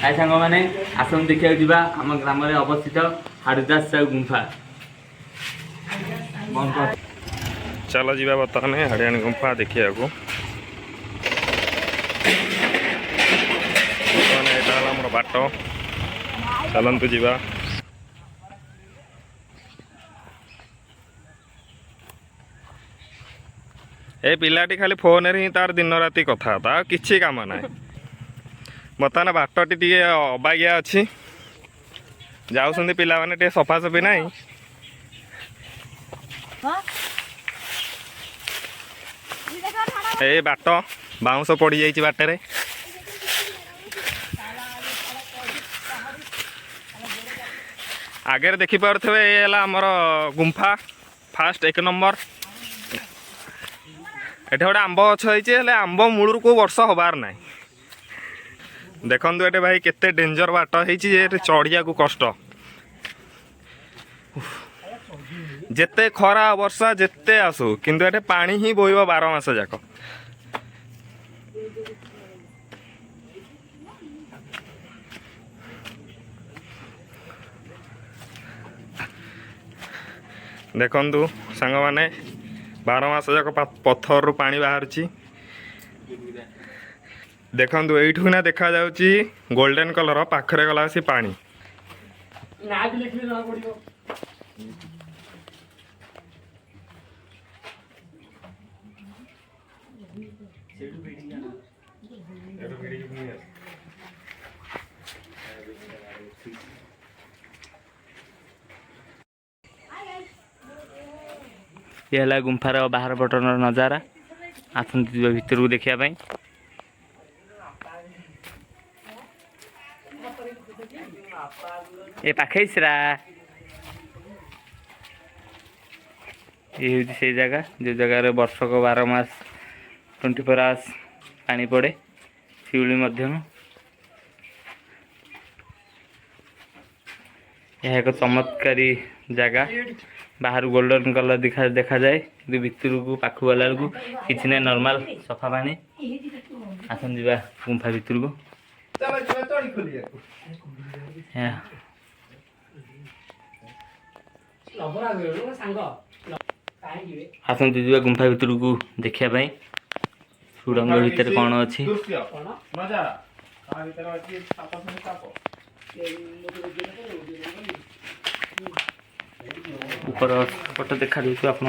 हाय सांग मैंने आसन देखा जा आम ग्राम अवस्थित हाड़दास साहू गुंफा। चलो जी बर्तमान हाड़ियाणी गुंफा देखा मोर बाट चलतु जा ए पिलाटी खाली फोन रे ही तार दिन राति कथा किसी काम ना बर्तमान बाटटी टे अबागिया अच्छी जाऊँ पिला माने टे सफासफी ना ए बाट बाउंश पड़ जाइए बाटे आगे देखिपे ये आमर गुंफा फास्ट 1 नंबर ये गोटे आंब गछ है आंब मूलर को वर्ष हबार ना देखु ये भाई केते डेंजर बाट है चढ़िया को कष्ट जेते खरा वर्षा जेते आसू किंतु ये पानी ही बोइब 12 मास जाक। देखु सांग माने 12 मास जाक पत्थर पानी बाहर देखु यू ना देखा जाउची गोल्डन कलर पाखरे गला सी पानी ये है गुंफार बाहर पटन नजारा आसंत भीतर को देखा ये पाखे सरा ये हूँ से जगह जो जगार वर्षक 12 मास 24 आवर्स पानी पड़े शिवली मध्यम यह एक चमत्कारी जगह बाहर गोल्डन कलर देखा जाए कि भितर को पाख गला को किसी ना नॉर्मल सफा पानी आसन जा गुंफा भितर को आसतु जा गुंफा भितर को देखापी सुड़ंग भितर कौन अच्छी ऊपर पट देखा दूसरी आप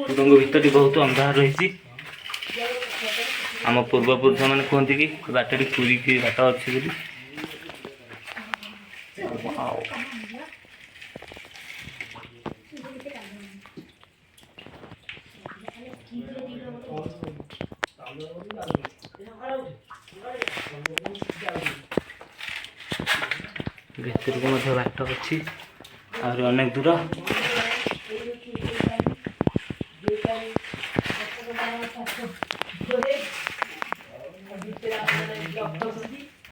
सुरंग भितर बहुत अंधार रही आम पूर्वपुरुष मैंने कहते कि बाटे पूरी की बाट अच्छी भितर को बाट अच्छी और अनेक दूर